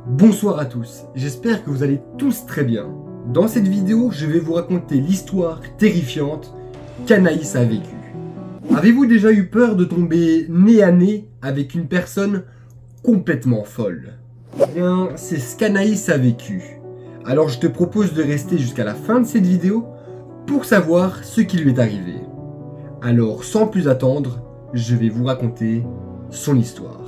Bonsoir à tous, j'espère que vous allez tous très bien. Dans cette vidéo, je vais vous raconter l'histoire terrifiante qu'Anaïs a vécue. Avez-vous déjà eu peur de tomber nez à nez avec une personne complètement folle? Eh bien, c'est ce qu'Anaïs a vécu. Alors je te propose de rester jusqu'à la fin de cette vidéo pour savoir ce qui lui est arrivé. Alors sans plus attendre, je vais vous raconter son histoire.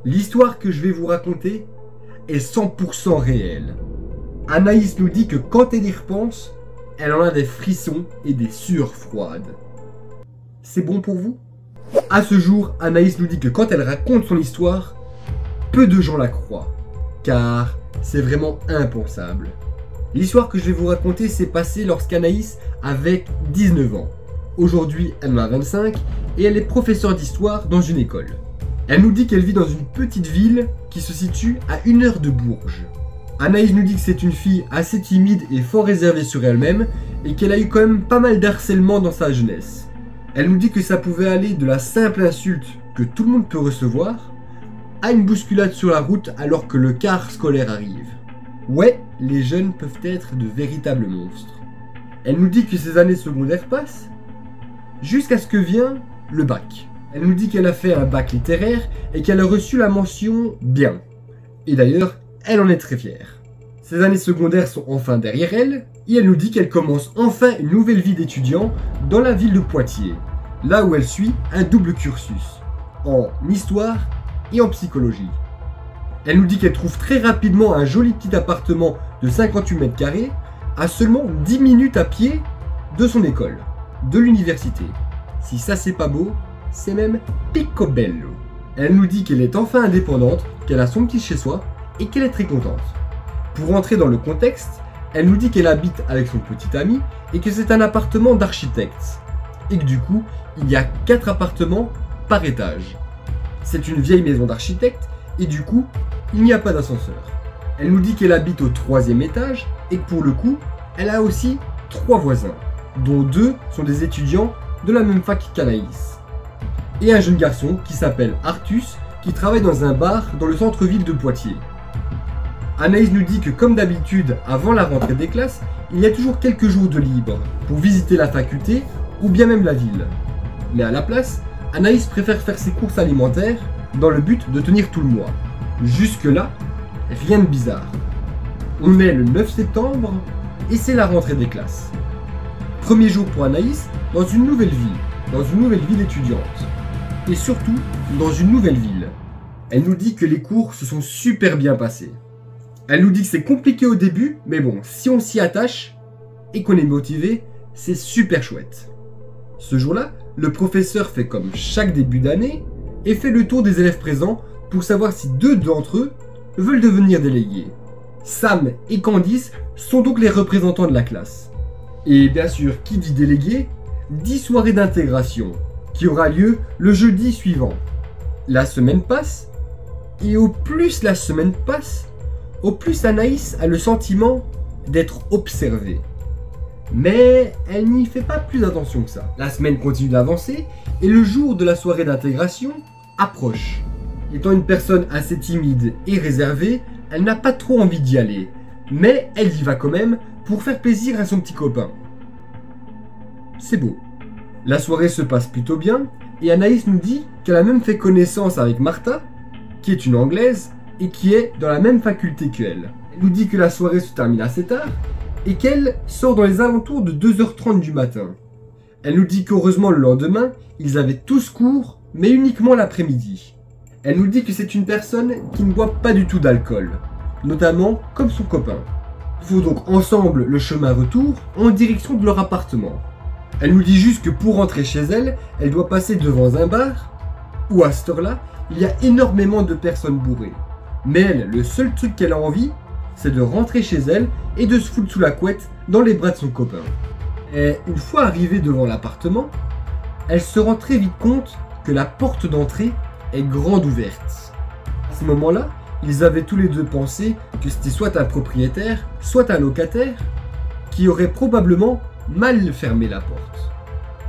L'histoire que je vais vous raconter est 100% réelle. Anaïs nous dit que quand elle y repense, elle en a des frissons et des sueurs froides. C'est bon pour vous? À ce jour, Anaïs nous dit que quand elle raconte son histoire, peu de gens la croient, car c'est vraiment impensable. L'histoire que je vais vous raconter s'est passée lorsqu'Anaïs avait 19 ans. Aujourd'hui, elle en a 25 et elle est professeure d'histoire dans une école. Elle nous dit qu'elle vit dans une petite ville qui se situe à 1 heure de Bourges. Anaïs nous dit que c'est une fille assez timide et fort réservée sur elle-même et qu'elle a eu quand même pas mal d'harcèlement dans sa jeunesse. Elle nous dit que ça pouvait aller de la simple insulte que tout le monde peut recevoir à une bousculade sur la route alors que le car scolaire arrive. Ouais, les jeunes peuvent être de véritables monstres. Elle nous dit que ses années secondaires passent jusqu'à ce que vient le bac. Elle nous dit qu'elle a fait un bac littéraire et qu'elle a reçu la mention bien. Et d'ailleurs, elle en est très fière. Ses années secondaires sont enfin derrière elle et elle nous dit qu'elle commence enfin une nouvelle vie d'étudiant dans la ville de Poitiers, là où elle suit un double cursus, en histoire et en psychologie. Elle nous dit qu'elle trouve très rapidement un joli petit appartement de 58 mètres carrés à seulement 10 minutes à pied de son école, de l'université. Si ça c'est pas beau, c'est même picobello. Elle nous dit qu'elle est enfin indépendante, qu'elle a son petit chez-soi et qu'elle est très contente. Pour rentrer dans le contexte, elle nous dit qu'elle habite avec son petit ami et que c'est un appartement d'architecte. Et que du coup, il y a 4 appartements par étage. C'est une vieille maison d'architecte et du coup, il n'y a pas d'ascenseur. Elle nous dit qu'elle habite au 3e étage et que pour le coup, elle a aussi 3 voisins, dont 2 sont des étudiants de la même fac qu'Anaïs. Et un jeune garçon qui s'appelle Artus, qui travaille dans un bar dans le centre-ville de Poitiers. Anaïs nous dit que comme d'habitude, avant la rentrée des classes, il y a toujours quelques jours de libre pour visiter la faculté ou bien même la ville. Mais à la place, Anaïs préfère faire ses courses alimentaires dans le but de tenir tout le mois. Jusque-là, rien de bizarre. On est le 9 septembre et c'est la rentrée des classes. Premier jour pour Anaïs dans une nouvelle ville étudiante. Et surtout dans une nouvelle ville. Elle nous dit que les cours se sont super bien passés. Elle nous dit que c'est compliqué au début, mais bon, si on s'y attache et qu'on est motivé, c'est super chouette. Ce jour-là, le professeur fait comme chaque début d'année et fait le tour des élèves présents pour savoir si 2 d'entre eux veulent devenir délégués. Sam et Candice sont donc les représentants de la classe. Et bien sûr, qui dit délégué, dit soirée d'intégration, qui aura lieu le jeudi suivant. La semaine passe, et au plus la semaine passe, au plus Anaïs a le sentiment d'être observée. Mais elle n'y fait pas plus attention que ça. La semaine continue d'avancer, et le jour de la soirée d'intégration approche. Étant une personne assez timide et réservée, elle n'a pas trop envie d'y aller, mais elle y va quand même pour faire plaisir à son petit copain. C'est beau. La soirée se passe plutôt bien et Anaïs nous dit qu'elle a même fait connaissance avec Martha, qui est une Anglaise et qui est dans la même faculté qu'elle. Elle nous dit que la soirée se termine assez tard et qu'elle sort dans les alentours de 2h30 du matin. Elle nous dit qu'heureusement le lendemain, ils avaient tous cours, mais uniquement l'après-midi. Elle nous dit que c'est une personne qui ne boit pas du tout d'alcool, notamment comme son copain. Ils font donc ensemble le chemin retour en direction de leur appartement. Elle nous dit juste que pour rentrer chez elle, elle doit passer devant un bar, où à cette heure-là, il y a énormément de personnes bourrées. Mais elle, le seul truc qu'elle a envie, c'est de rentrer chez elle et de se foutre sous la couette dans les bras de son copain. Et une fois arrivée devant l'appartement, elle se rend très vite compte que la porte d'entrée est grande ouverte. À ce moment-là, ils avaient tous les deux pensé que c'était soit un propriétaire, soit un locataire, qui aurait probablement mal fermé la porte.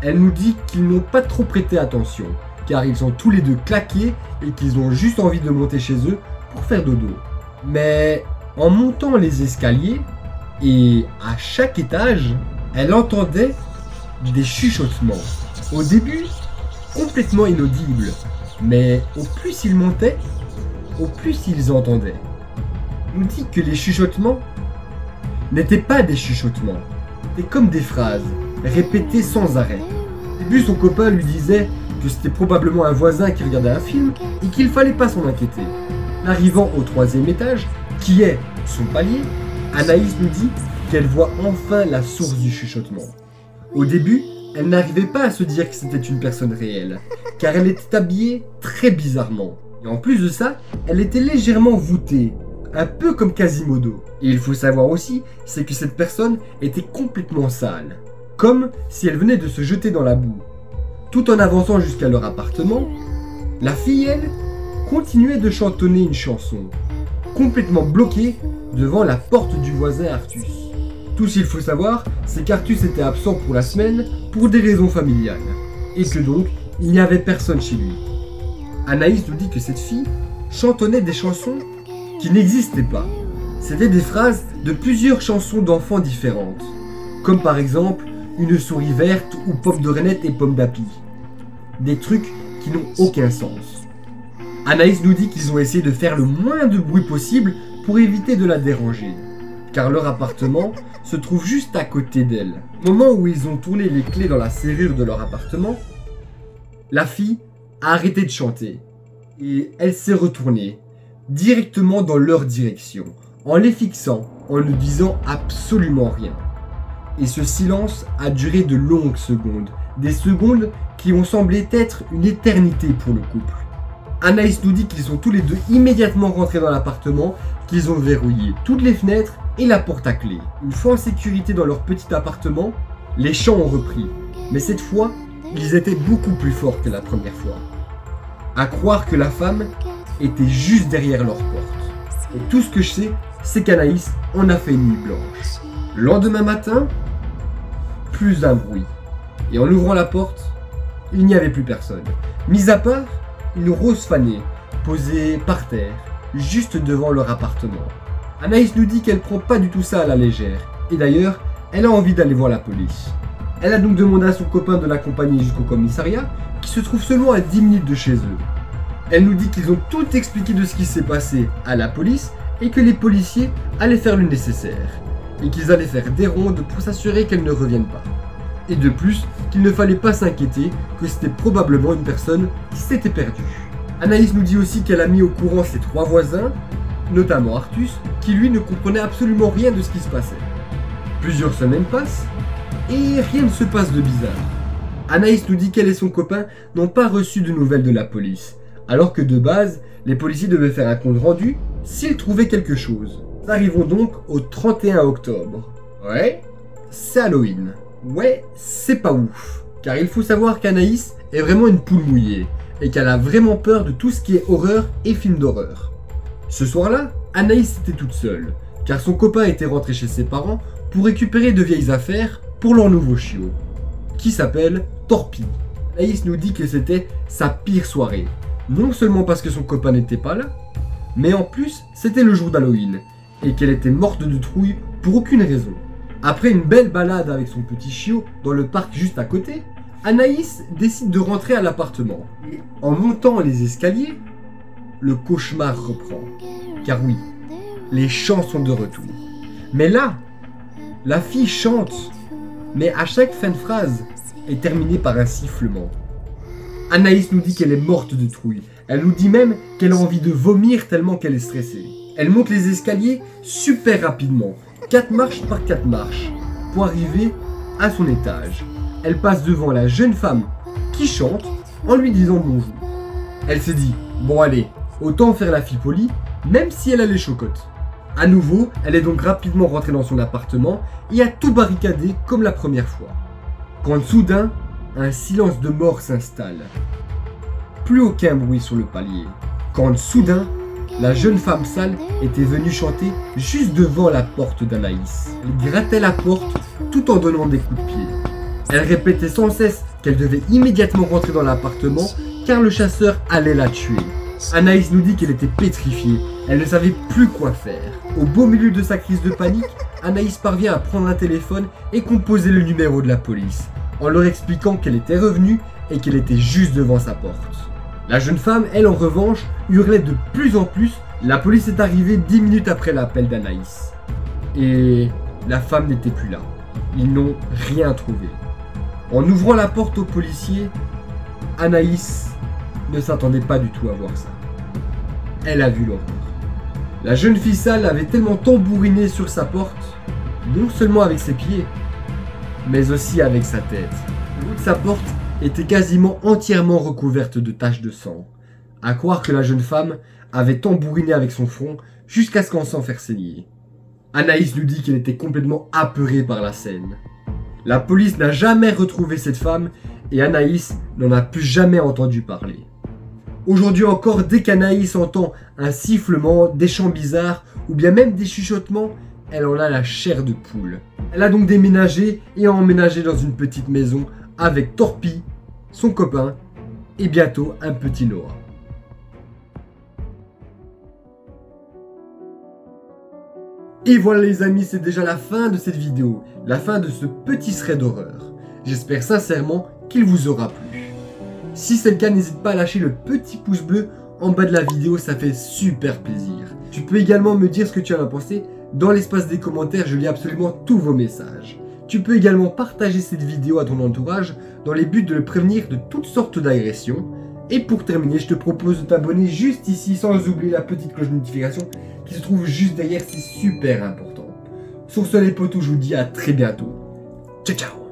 Elle nous dit qu'ils n'ont pas trop prêté attention car ils sont tous les deux claqués et qu'ils ont juste envie de monter chez eux pour faire dodo. Mais en montant les escaliers, et à chaque étage, elle entendait des chuchotements. Au début, complètement inaudibles, mais au plus ils montaient, au plus ils entendaient. On nous dit que les chuchotements n'étaient pas des chuchotements, c'était comme des phrases, répétées sans arrêt. Au début, son copain lui disait que c'était probablement un voisin qui regardait un film et qu'il fallait pas s'en inquiéter. Arrivant au 3e étage, qui est son palier, Anaïs nous dit qu'elle voit enfin la source du chuchotement. Au début, elle n'arrivait pas à se dire que c'était une personne réelle, car elle était habillée très bizarrement. Et en plus de ça, elle était légèrement voûtée, un peu comme Quasimodo. Et il faut savoir aussi, c'est que cette personne était complètement sale, comme si elle venait de se jeter dans la boue. Tout en avançant jusqu'à leur appartement, la fille, elle, continuait de chantonner une chanson, complètement bloquée devant la porte du voisin Artus. Tout ce qu'il faut savoir, c'est qu'Artus était absent pour la semaine pour des raisons familiales, et que donc, il n'y avait personne chez lui. Anaïs nous dit que cette fille chantonnait des chansons qui n'existaient pas. C'était des phrases de plusieurs chansons d'enfants différentes, comme par exemple une souris verte ou pomme de renette et pomme d'api. Des trucs qui n'ont aucun sens. Anaïs nous dit qu'ils ont essayé de faire le moins de bruit possible pour éviter de la déranger, car leur appartement se trouve juste à côté d'elle. Au moment où ils ont tourné les clés dans la serrure de leur appartement, la fille a arrêté de chanter et elle s'est retournée directement dans leur direction, en les fixant, en ne disant absolument rien. Et ce silence a duré de longues secondes, des secondes qui ont semblé être une éternité pour le couple. Anaïs nous dit qu'ils sont tous les deux immédiatement rentrés dans l'appartement, qu'ils ont verrouillé toutes les fenêtres et la porte à clé. Une fois en sécurité dans leur petit appartement, les chants ont repris, mais cette fois, ils étaient beaucoup plus forts que la première fois. À croire que la femme était juste derrière leur porte. Et tout ce que je sais, c'est qu'Anaïs en a fait une nuit blanche. Le lendemain matin, plus d'un bruit. Et en ouvrant la porte, il n'y avait plus personne. Mis à part une rose fanée, posée par terre, juste devant leur appartement. Anaïs nous dit qu'elle prend pas du tout ça à la légère. Et d'ailleurs, elle a envie d'aller voir la police. Elle a donc demandé à son copain de l'accompagner jusqu'au commissariat, qui se trouve seulement à 10 minutes de chez eux. Elle nous dit qu'ils ont tout expliqué de ce qui s'est passé à la police et que les policiers allaient faire le nécessaire. Et qu'ils allaient faire des rondes pour s'assurer qu'elle ne revienne pas. Et de plus, qu'il ne fallait pas s'inquiéter, que c'était probablement une personne qui s'était perdue. Anaïs nous dit aussi qu'elle a mis au courant ses 3 voisins, notamment Artus, qui lui ne comprenait absolument rien de ce qui se passait. Plusieurs semaines passent, et rien ne se passe de bizarre. Anaïs nous dit qu'elle et son copain n'ont pas reçu de nouvelles de la police, alors que de base, les policiers devaient faire un compte rendu s'ils trouvaient quelque chose. Nous arrivons donc au 31 octobre. Ouais, c'est Halloween. Ouais, c'est pas ouf. Car il faut savoir qu'Anaïs est vraiment une poule mouillée, et qu'elle a vraiment peur de tout ce qui est horreur et film d'horreur. Ce soir-là, Anaïs était toute seule, car son copain était rentré chez ses parents pour récupérer de vieilles affaires pour leur nouveau chiot, qui s'appelle Torpille. Anaïs nous dit que c'était sa pire soirée, non seulement parce que son copain n'était pas là, mais en plus c'était le jour d'Halloween, et qu'elle était morte de trouille pour aucune raison. Après une belle balade avec son petit chiot dans le parc juste à côté, Anaïs décide de rentrer à l'appartement. Et en montant les escaliers, le cauchemar reprend. Car oui, les chants sont de retour. Mais là, la fille chante, mais à chaque fin de phrase est terminée par un sifflement. Anaïs nous dit qu'elle est morte de trouille. Elle nous dit même qu'elle a envie de vomir tellement qu'elle est stressée. Elle monte les escaliers super rapidement, 4 marches par 4 marches, pour arriver à son étage. Elle passe devant la jeune femme qui chante en lui disant bonjour. Elle s'est dit, bon allez, autant faire la fille polie, même si elle a les chocottes. À nouveau, elle est donc rapidement rentrée dans son appartement et a tout barricadé comme la première fois. Quand soudain, un silence de mort s'installe. Plus aucun bruit sur le palier. Quand soudain, la jeune femme sale était venue chanter juste devant la porte d'Anaïs. Elle grattait la porte tout en donnant des coups de pied. Elle répétait sans cesse qu'elle devait immédiatement rentrer dans l'appartement car le chasseur allait la tuer. Anaïs nous dit qu'elle était pétrifiée, elle ne savait plus quoi faire. Au beau milieu de sa crise de panique, Anaïs parvient à prendre un téléphone et composer le numéro de la police, en leur expliquant qu'elle était revenue et qu'elle était juste devant sa porte. La jeune femme, elle en revanche, hurlait de plus en plus. La police est arrivée 10 minutes après l'appel d'Anaïs. Et la femme n'était plus là. Ils n'ont rien trouvé. En ouvrant la porte aux policiers, Anaïs ne s'attendait pas du tout à voir ça. Elle a vu l'horreur. La jeune fille sale avait tellement tambouriné sur sa porte, non seulement avec ses pieds, mais aussi avec sa tête. Le bout de sa porte était quasiment entièrement recouverte de taches de sang. À croire que la jeune femme avait tambouriné avec son front jusqu'à ce qu'en s'en faire saigner. Anaïs nous dit qu'elle était complètement apeurée par la scène. La police n'a jamais retrouvé cette femme et Anaïs n'en a plus jamais entendu parler. Aujourd'hui encore, dès qu'Anaïs entend un sifflement, des chants bizarres ou bien même des chuchotements, elle en a la chair de poule. Elle a donc déménagé et a emménagé dans une petite maison avec Torpille, son copain et bientôt un petit Noah. Et voilà les amis, c'est déjà la fin de cette vidéo, la fin de ce petit thread d'horreur. J'espère sincèrement qu'il vous aura plu. Si c'est le cas, n'hésite pas à lâcher le petit pouce bleu en bas de la vidéo, ça fait super plaisir. Tu peux également me dire ce que tu en as pensé dans l'espace des commentaires, je lis absolument tous vos messages. Tu peux également partager cette vidéo à ton entourage dans les buts de le prévenir de toutes sortes d'agressions. Et pour terminer, je te propose de t'abonner juste ici sans oublier la petite cloche de notification qui se trouve juste derrière, c'est super important. Sur ce les potos, je vous dis à très bientôt. Ciao ciao.